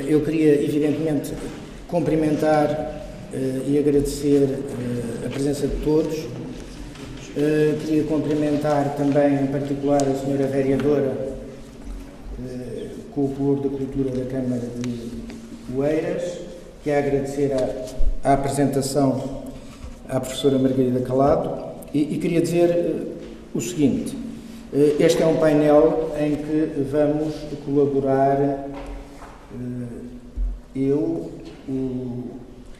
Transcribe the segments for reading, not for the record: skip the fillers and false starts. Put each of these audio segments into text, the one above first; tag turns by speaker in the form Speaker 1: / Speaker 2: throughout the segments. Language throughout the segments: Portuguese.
Speaker 1: Eu queria, evidentemente, cumprimentar e agradecer a presença de todos. Queria cumprimentar também, em particular, a senhora vereadora, com o Pelouro da Cultura da Câmara de Oeiras, que é agradecer a apresentação à professora Margarida Calado, e queria dizer o seguinte: este é um painel em que vamos colaborar eu, o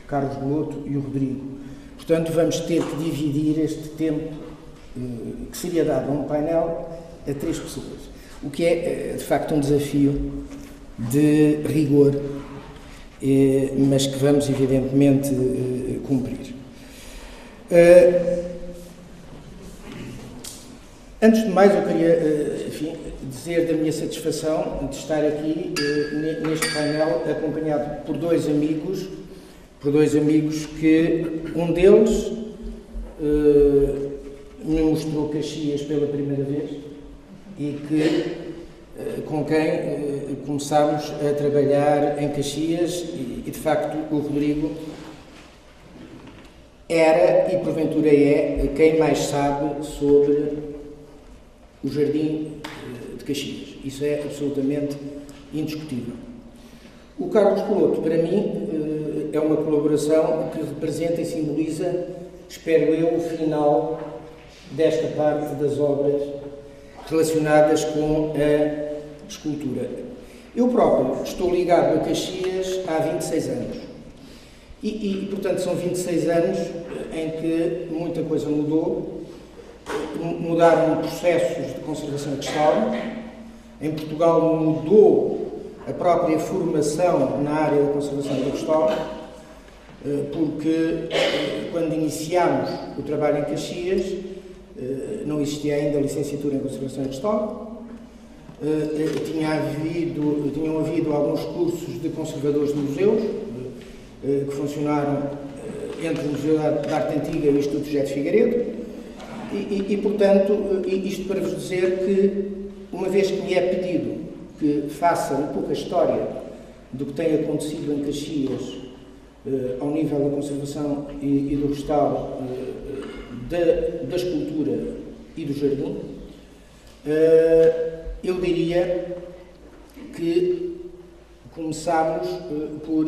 Speaker 1: Carlos Beloto e o Rodrigo. Portanto, vamos ter que dividir este tempo que seria dado a um painel a 3 pessoas, o que é, de facto, um desafio de rigor, mas que vamos, evidentemente, cumprir. Antes de mais, eu queria, enfim, dizer da minha satisfação de estar aqui neste painel acompanhado por dois amigos que um deles me mostrou Caxias pela primeira vez e com quem começámos a trabalhar em Caxias e, de facto, o Rodrigo era e porventura é quem mais sabe sobre o Jardim de Caxias. Isso é absolutamente indiscutível. O Carlos Beloto, para mim, é uma colaboração que representa e simboliza, espero eu, o final desta parte das obras relacionadas com a escultura. Eu próprio estou ligado a Caxias há 26 anos. E, portanto, são 26 anos em que muita coisa mudou. Mudaram processos de conservação de Estado. Em Portugal mudou a própria formação na área da conservação do Estado, porque quando iniciámos o trabalho em Caxias não existia ainda a licenciatura em conservação de Estado. Tinham havido alguns cursos de conservadores de museus que funcionaram entre o Museu da Arte Antiga e o Instituto José de Figueiredo. E, portanto, isto para vos dizer que, uma vez que me é pedido que faça um pouco a história do que tem acontecido em Caxias ao nível da conservação e do restauro da escultura e do jardim, eu diria que começámos por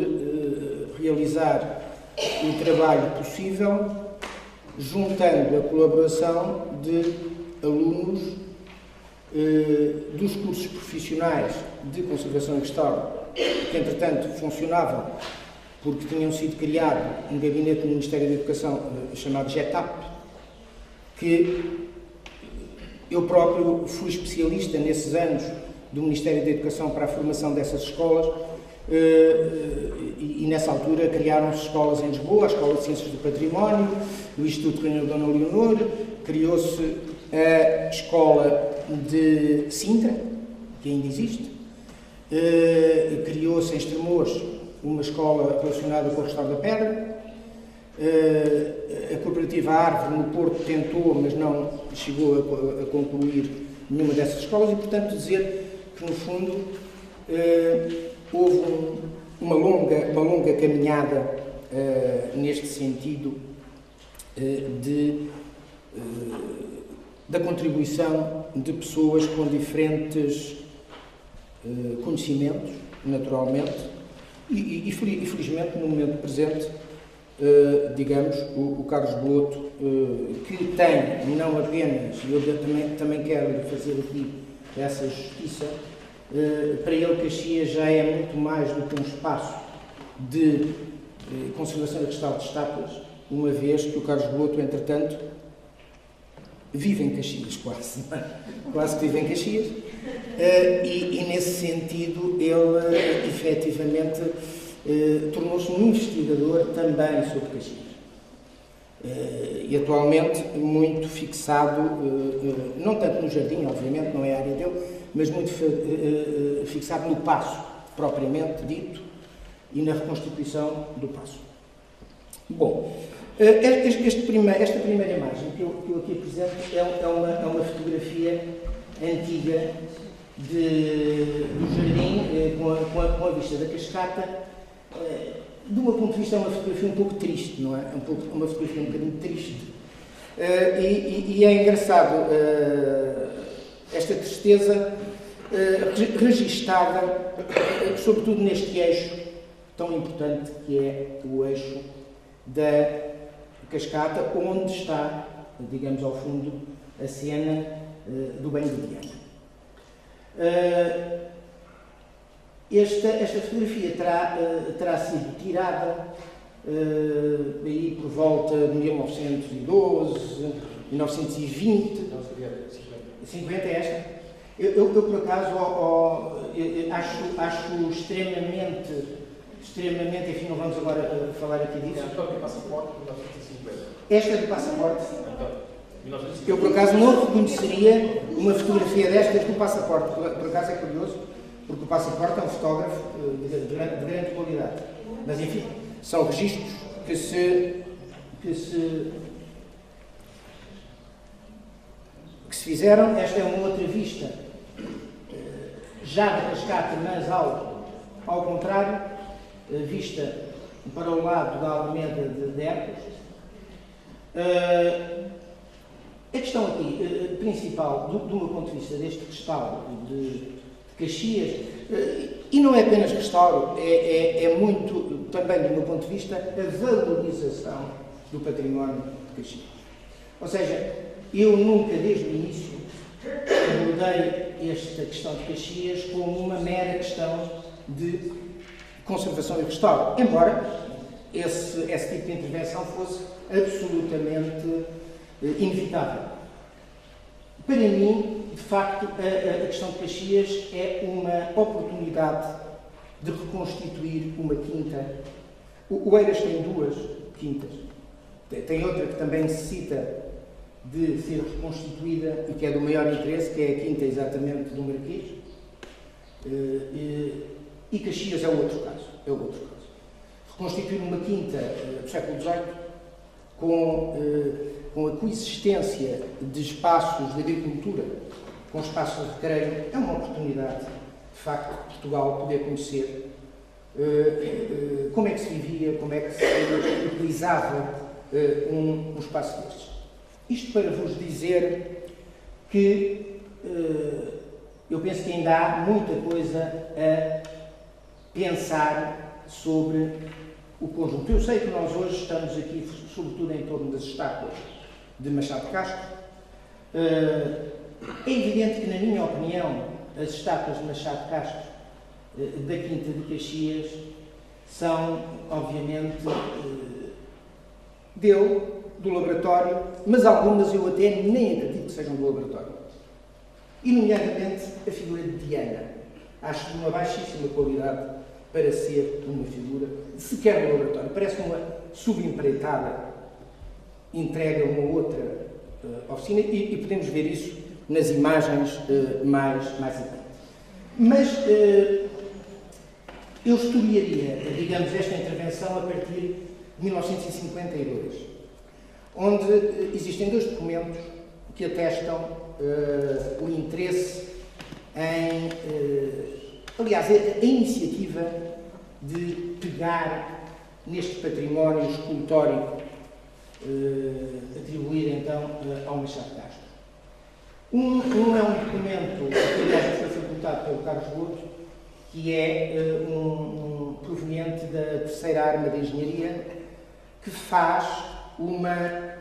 Speaker 1: realizar o trabalho possível juntando a colaboração de alunos dos cursos profissionais de conservação e restauro, que entretanto funcionavam porque tinham sido criado um gabinete no Ministério da Educação chamado GETAP, que eu próprio fui especialista nesses anos do Ministério da Educação para a formação dessas escolas, e nessa altura criaram-se escolas em Lisboa, a Escola de Ciências do Património, o Instituto Reino Dona Leonor, criou-se a Escola de Sintra, que ainda existe, criou-se em Estremoz uma escola relacionada com o Restauro da Pedra, a Cooperativa Árvore no Porto tentou, mas não chegou a concluir nenhuma dessas escolas e, portanto, dizer que, no fundo, houve uma longa caminhada neste sentido da contribuição de pessoas com diferentes conhecimentos, naturalmente, e felizmente, no momento presente, digamos, o Carlos Beloto, que tem, não apenas, e eu também quero fazer aqui essa justiça, para ele Caxias já é muito mais do que um espaço de conservação e restauro de estátuas, uma vez que o Carlos Beloto, entretanto, vive em Caxias, quase que vive em Caxias, e nesse sentido ele efetivamente tornou-se um investigador também sobre Caxias. E atualmente muito fixado, não tanto no jardim, obviamente, não é a área dele, mas muito fixado no Paço, propriamente dito, e na reconstituição do Paço. Bom, esta primeira imagem que eu aqui apresento é uma fotografia antiga do jardim, com a vista da cascata, de um ponto de vista é uma fotografia um pouco triste, não é? Uma fotografia um bocadinho triste. E é engraçado esta tristeza registada, sobretudo neste eixo tão importante que é o eixo da cascata, onde está, digamos, ao fundo, a cena do banho de Diana. Esta fotografia terá sido tirada aí por volta de 1912, 1920. 50 é esta? Eu por acaso, acho extremamente, enfim, não vamos agora falar aqui disso.
Speaker 2: É a própria passaporte de 1950.
Speaker 1: Esta é do passaporte?
Speaker 2: Então, 1950.
Speaker 1: Eu por acaso não reconheceria uma fotografia destas do passaporte. Por acaso é curioso, porque o passaporte é um fotógrafo de grande qualidade. Mas enfim, são registros que se fizeram. Esta é uma outra vista, já da cascata, mas ao contrário, vista para o lado da Alameda de Hércules. A questão aqui principal, do meu ponto de vista, deste restauro de Caxias, e não é apenas restauro, é muito, também do meu ponto de vista, a valorização do património de Caxias. Ou seja, eu nunca, desde o início, abordei esta questão de Caxias como uma mera questão de conservação e restauro, embora esse tipo de intervenção fosse absolutamente inevitável. Para mim, de facto, a questão de Caxias é uma oportunidade de reconstituir uma quinta. O Eiras tem duas quintas. Tem outra que também necessita de ser reconstituída e que é do maior interesse, que é a quinta exatamente do Marquês. E Caxias é o outro caso. Reconstituir uma quinta do século XVIII com a coexistência de espaços de agricultura com espaços de recreio é uma oportunidade, de facto, de Portugal poder conhecer como é que se vivia, como é que se utilizava um espaço destes. Isto para vos dizer que eu penso que ainda há muita coisa a pensar sobre o conjunto. Eu sei que nós hoje estamos aqui, sobretudo, em torno das estátuas de Machado de Castro. É evidente que, na minha opinião, as estátuas de Machado de Castro da Quinta de Caxias são, obviamente, do laboratório, mas algumas eu até nem acredito que sejam do laboratório. E, nomeadamente, a figura de Diana. Acho de uma baixíssima qualidade para ser uma figura sequer do laboratório. Parece uma subempreitada entregue a uma outra oficina e podemos ver isso nas imagens mais adiante. Mas eu estudaria, digamos, esta intervenção a partir de 1952, onde existem dois documentos que atestam o interesse em, aliás, a iniciativa de pegar neste património escultórico atribuído então ao Machado de Castro. Um é um documento que, aliás, foi facultado pelo Carlos Boto, que é proveniente da terceira arma de engenharia, que faz uma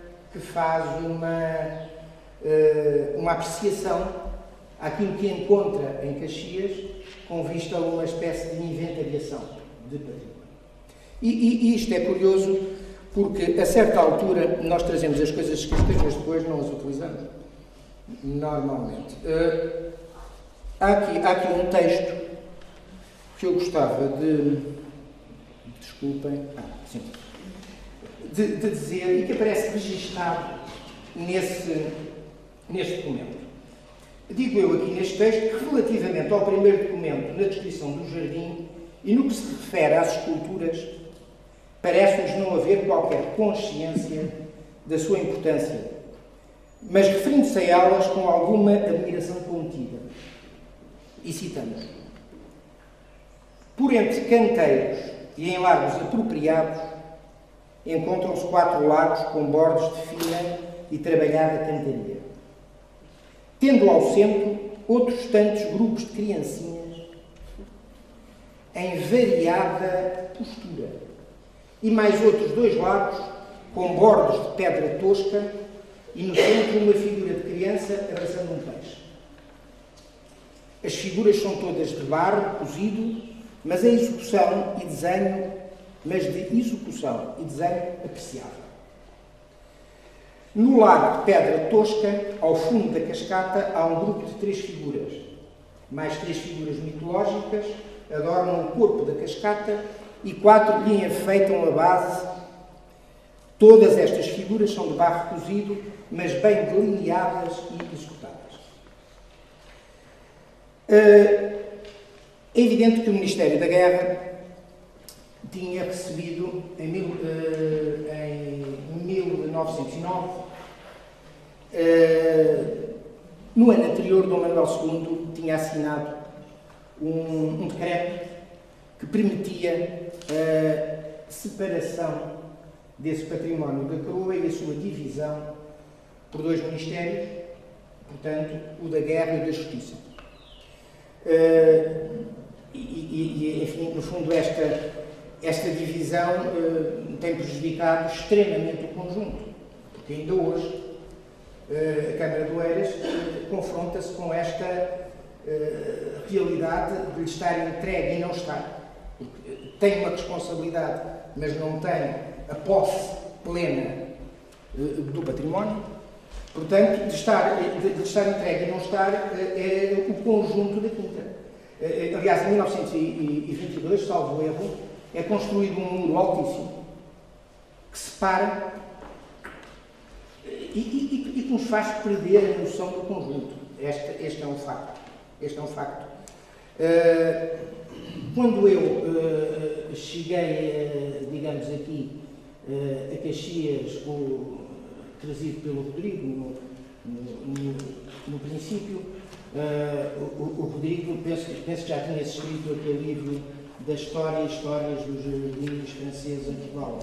Speaker 1: apreciação àquilo que encontra em Caxias com vista a uma espécie de inventariação de património. E isto é curioso porque, a certa altura, nós trazemos as coisas escritas, mas depois não as utilizamos, normalmente. Há aqui um texto que eu gostava de dizer e que aparece registado neste documento. Digo eu aqui neste texto que, relativamente ao primeiro documento na descrição do jardim e no que se refere às esculturas, parece-nos não haver qualquer consciência da sua importância, mas referindo-se a elas com alguma admiração contida. e citamos: por entre canteiros e em lagos apropriados, encontram-se 4 lagos com bordos de fina e trabalhada cantaria, tendo ao centro outros tantos grupos de criancinhas em variada postura, e mais outros 2 lagos com bordos de pedra tosca e no centro uma figura de criança abraçando um peixe. As figuras são todas de barro cozido, mas de execução e desenho apreciável. No lago de pedra tosca, ao fundo da cascata, há um grupo de 3 figuras. Mais 3 figuras mitológicas adornam o corpo da cascata e 4 lhe enfeitam a base. Todas estas figuras são de barro cozido, mas bem delineadas e executadas. É evidente que o Ministério da Guerra tinha recebido, em 1909, no ano anterior, Dom Manuel II tinha assinado um decreto que permitia a separação desse património da coroa e a sua divisão por 2 ministérios, portanto, o da Guerra e o da Justiça. Enfim, no fundo, esta divisão tem prejudicado extremamente o conjunto, porque ainda hoje a Câmara de Oeiras confronta-se com esta realidade de lhe estar entregue e não estar. Porque tem uma responsabilidade, mas não tem a posse plena do património. Portanto, de estar entregue e não estar é o conjunto da quinta. Aliás, em 1922, salvo erro, é construído um muro altíssimo que separa e que nos faz perder a noção do conjunto. Este é um facto. Quando eu cheguei, digamos aqui, a Caxias, trazido pelo Rodrigo no princípio, o Rodrigo, penso que já tinha escrito aquele livro da histórias dos domínios franceses em Portugal.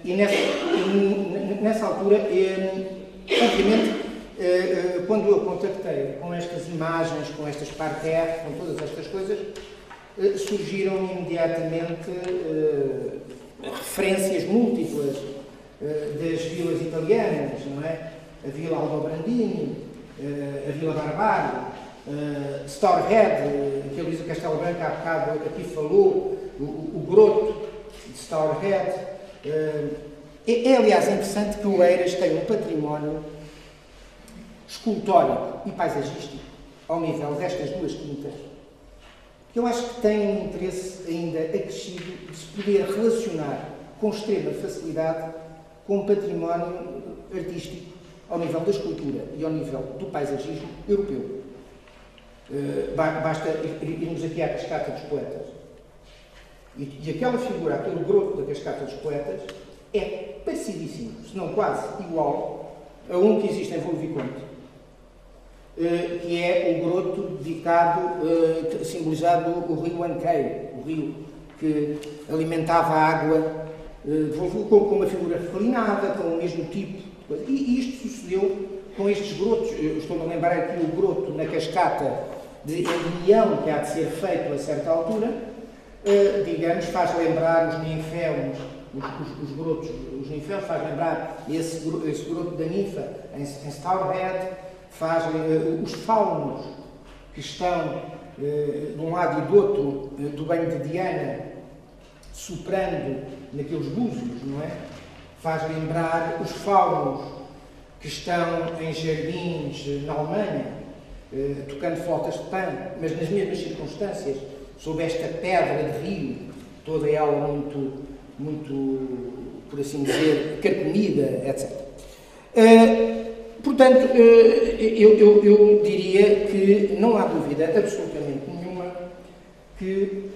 Speaker 1: E nessa altura, obviamente, quando eu contactei com estas imagens, com estas parterres, com todas estas coisas, surgiram imediatamente referências múltiplas das vilas italianas, não é? A Vila Aldobrandini, a Vila Barbário, Stourhead, que a Luísa Castelo Branco há bocado aqui falou, o Groto de Stourhead. Aliás, interessante que o Oeiras tem um património escultórico e paisagístico ao nível destas 2 quintas, que eu acho que tem um interesse ainda acrescido de se poder relacionar com extrema facilidade com o património artístico ao nível da escultura e ao nível do paisagismo europeu. Basta irmos aqui à Cascata dos Poetas. E aquela figura, aquele groto da Cascata dos Poetas, é parecidíssimo, se não quase igual, a um que existe em Volo Viconte, que é o groto dedicado, simbolizado o rio Anqueiro, o rio que alimentava a água com uma figura reclinada, com o mesmo tipo de coisa. E isto sucedeu com estes grotos. Eu estou-me a lembrar aqui o groto na Cascata de Endemião, que há de ser feito a certa altura, digamos, faz lembrar os ninféus, os grotos, os ninféus, faz lembrar esse groto da ninfa em Stourhead, faz os faunos que estão de um lado e do outro do banho de Diana, soprando naqueles búzios, não é? Faz lembrar os faunos que estão em jardins na Alemanha, tocando flautas de pan, mas nas mesmas circunstâncias, sob esta pedra de rio, toda ela muito, por assim dizer, carcomida, etc. Portanto, eu diria que não há dúvida absolutamente nenhuma que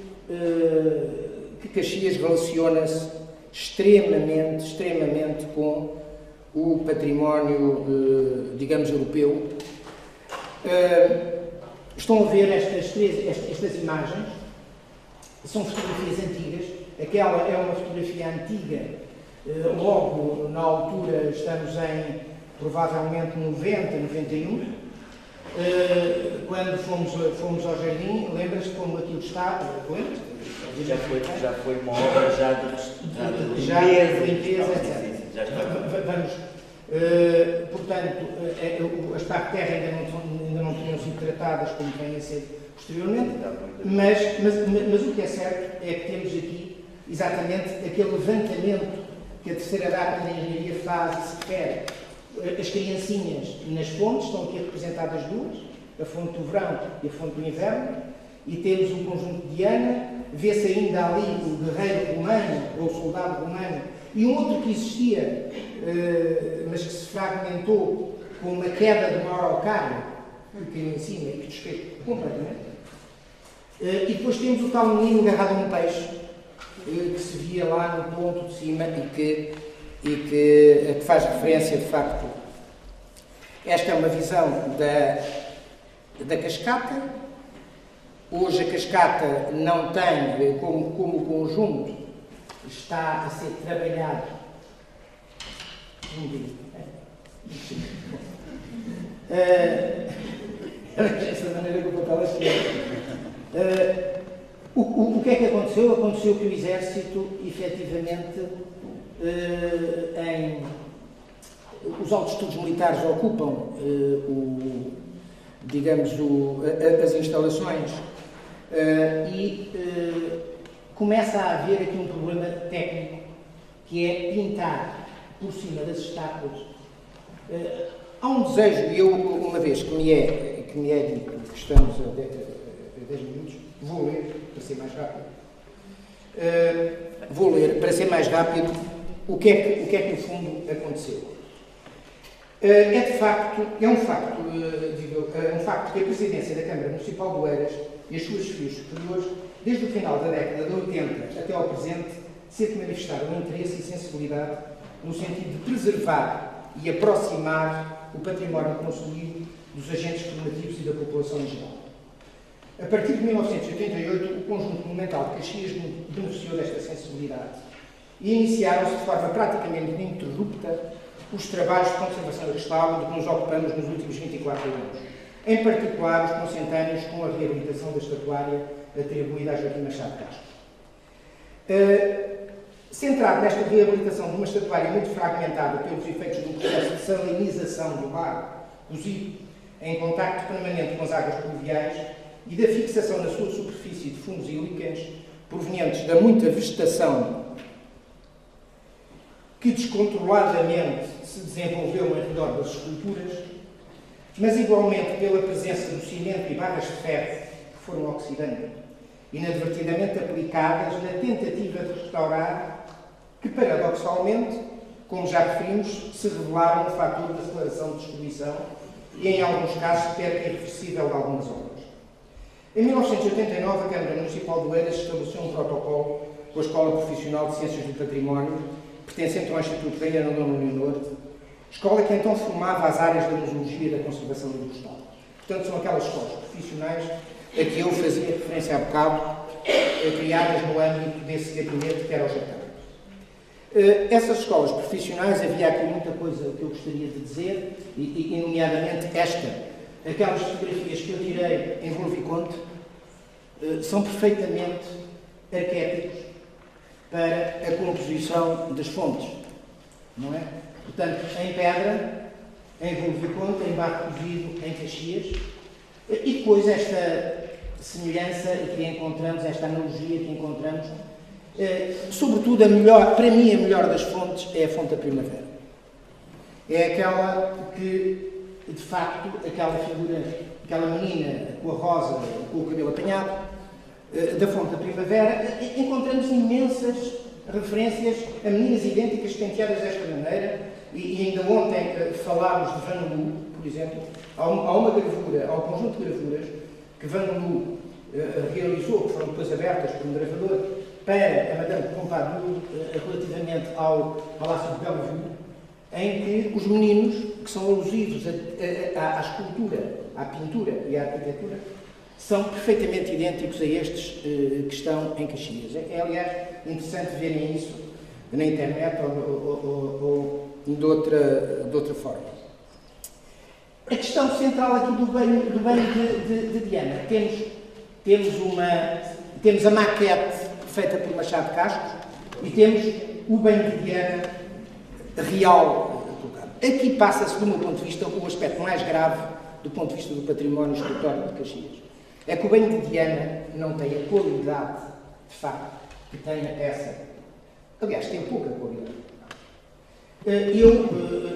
Speaker 1: Caxias relaciona-se extremamente com o património, digamos, europeu. Estão a ver estas imagens, são fotografias antigas. Aquela é uma fotografia antiga, logo na altura estamos em provavelmente 90, 91, quando fomos ao jardim. Lembras-te como aquilo está?
Speaker 3: Já foi uma obra de limpeza, etc. Já está.
Speaker 1: Vamos, portanto, as partes de terra ainda não tinham sido tratadas como vêm a ser posteriormente, mas o que é certo é que temos aqui exatamente aquele levantamento que a terceira data da engenharia faz e se refere. As criancinhas nas fontes, estão aqui representadas duas, a fonte do verão e a fonte do inverno, e temos um conjunto de Diana, vê-se ainda ali o guerreiro romano, ou o soldado romano, e um outro que existia, mas que se fragmentou com uma queda de maior alcário, que caiu em cima e que desfez completamente. E depois temos o tal menino agarrado a um peixe, que se via lá no ponto de cima e que faz referência, de facto. Esta é uma visão da cascata. Hoje a cascata não tem, como o conjunto está a ser trabalhado. Esta maneira que eu vou o que é que aconteceu? Aconteceu que o Exército, efetivamente, os altos estudos militares ocupam as instalações e começa a haver aqui um problema técnico, que é pintar por cima das estátuas. Há um desejo, e eu, uma vez que me é dito que estamos a 10 minutos, vou ler para ser mais rápido. Vou ler para ser mais rápido o que é que no fundo aconteceu. É um facto que a presidência da Câmara Municipal de Oeiras e as suas chefes superiores, desde o final da década de 80 até ao presente, sempre manifestaram interesse e sensibilidade no sentido de preservar e aproximar o património construído dos agentes formativos e da população em geral. A partir de 1988, o conjunto monumental de Caxias beneficiou desta sensibilidade e iniciaram-se de forma praticamente ininterrupta os trabalhos de conservação e restauro de que nos ocupamos nos últimos 24 anos, em particular os consentâneos com a reabilitação da estatuária atribuída a Joaquim Machado Castro. Centrado nesta reabilitação de uma estatuária muito fragmentada pelos efeitos do processo de salinização do mar, cozido em contacto permanente com as águas pluviais, e da fixação na sua superfície de fungos e líquens provenientes da muita vegetação que descontroladamente se desenvolveu ao redor das esculturas, mas igualmente pela presença do cimento e barras de ferro que foram oxidando, inadvertidamente aplicadas na tentativa de restaurar, que paradoxalmente, como já referimos, se revelaram um fator de aceleração de destruição e, em alguns casos, perca irreversível de algumas obras. Em 1989, a Câmara Municipal de Oeiras estabeleceu um protocolo com a Escola Profissional de Ciências do Património, pertencente ao Instituto da Ana Dona Leonor, escola que então formava as áreas da museologia e da conservação do vegetal. Portanto, são aquelas escolas profissionais a que eu fazia referência há bocado, criadas no âmbito desse gabinete que era o Japão. Essas escolas profissionais, havia aqui muita coisa que eu gostaria de dizer, e nomeadamente aquelas fotografias que eu tirei em Volviconte, são perfeitamente arquétipos para a composição das fontes, não é? Portanto, em pedra, em Volviconte, em barro cozido, em Caxias, e depois esta semelhança que encontramos, esta analogia que encontramos, sobretudo para mim a melhor das fontes é a fonte da primavera. É aquela que, de facto, aquela figura, aquela menina com a rosa, com o cabelo apanhado, da fonte da primavera, encontramos imensas referências a meninas idênticas penteadas desta maneira, e ainda ontem falámos de Van Loo, por exemplo. Há uma gravura, há um conjunto de gravuras que Van Loo realizou, que foram depois abertas por um gravador, para a Madame de Pompadour, relativamente ao Palácio de Bellevue, em que os meninos, que são alusivos à escultura, à pintura e à arquitetura, são perfeitamente idênticos a estes que estão em Caxias. É, aliás, interessante verem isso na internet ou de outra forma. A questão central aqui do banho de Diana. Temos a maquete feita por Machado de Castro e temos o banho de Diana real colocado. Aqui passa-se, do meu ponto de vista, o aspecto mais grave do ponto de vista do património escultórico de Caxias. É que o banho de Diana não tem a qualidade, de facto, que tem essa. Aliás, tem pouca qualidade. Eu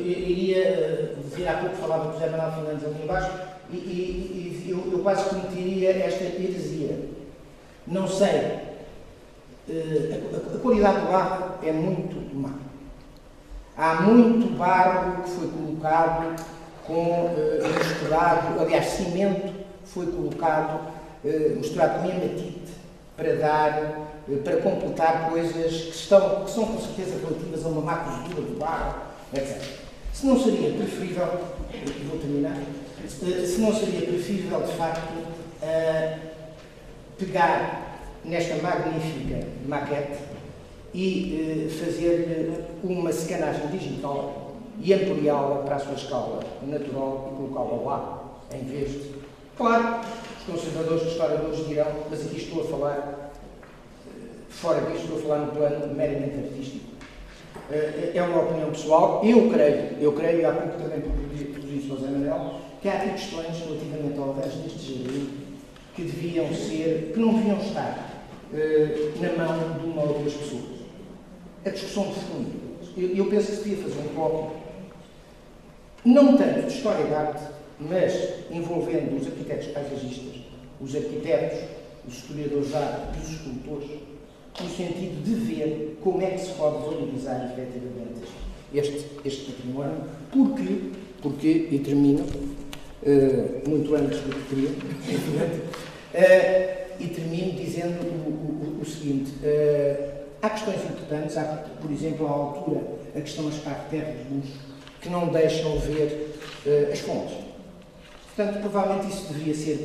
Speaker 1: iria dizer, há pouco falava com o José Manuel Fernandes ali embaixo, e eu quase cometeria esta heresia. Não sei, a qualidade do barro é muito má. Há muito barro que foi colocado misturado, aliás, cimento foi colocado misturado com hematite para completar coisas que são com certeza relativas a uma má cozedura do barro, etc. Se não seria preferível, vou terminar, se não seria preferível, de facto, pegar nesta magnífica maquete e fazer uma scanagem digital e ampliá-la para a sua escala natural e colocá-la lá, em vez de... Claro, os conservadores, os historiadores dirão, mas aqui estou a falar, fora disto, estou a falar no plano meramente artístico. É uma opinião pessoal. Eu creio, e há pouco também produzi José Manuel, que há aqui questões relativamente ao resto deste jardim que não deviam estar na mão de uma ou duas pessoas. A discussão de fundo. Eu penso que se devia fazer um bloco, não tanto de história de arte, mas envolvendo os arquitetos paisagistas, os arquitetos, os historiadores de arte e os escultores, no sentido de ver como é que se pode valorizar efetivamente este património, porque e termino, muito antes do que queria, e termino dizendo o seguinte, há questões importantes, há, por exemplo, à altura, a questão das caracteres de luz, que não deixam ver as fontes. Portanto, provavelmente isso deveria ser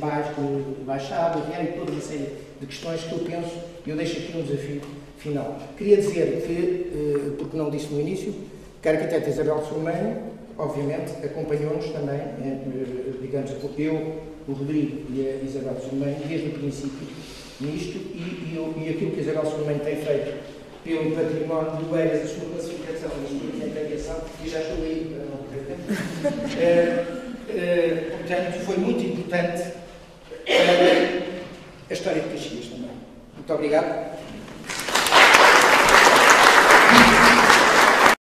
Speaker 1: baixado, e toda uma série de questões que eu penso, e eu deixo aqui um desafio final. Queria dizer que, porque não disse no início, que a arquiteta Isabel Sormenho, obviamente, acompanhou-nos também, digamos, eu, o Rodrigo e a Isabel Sormenho, desde o princípio, nisto, e aquilo que a Isabel Sormenho tem feito pelo património do Eiras, a sua classificação, a sua integração, e já estou aí para não perder tempo. Portanto, foi muito importante para a história de Caxias também. Muito obrigado.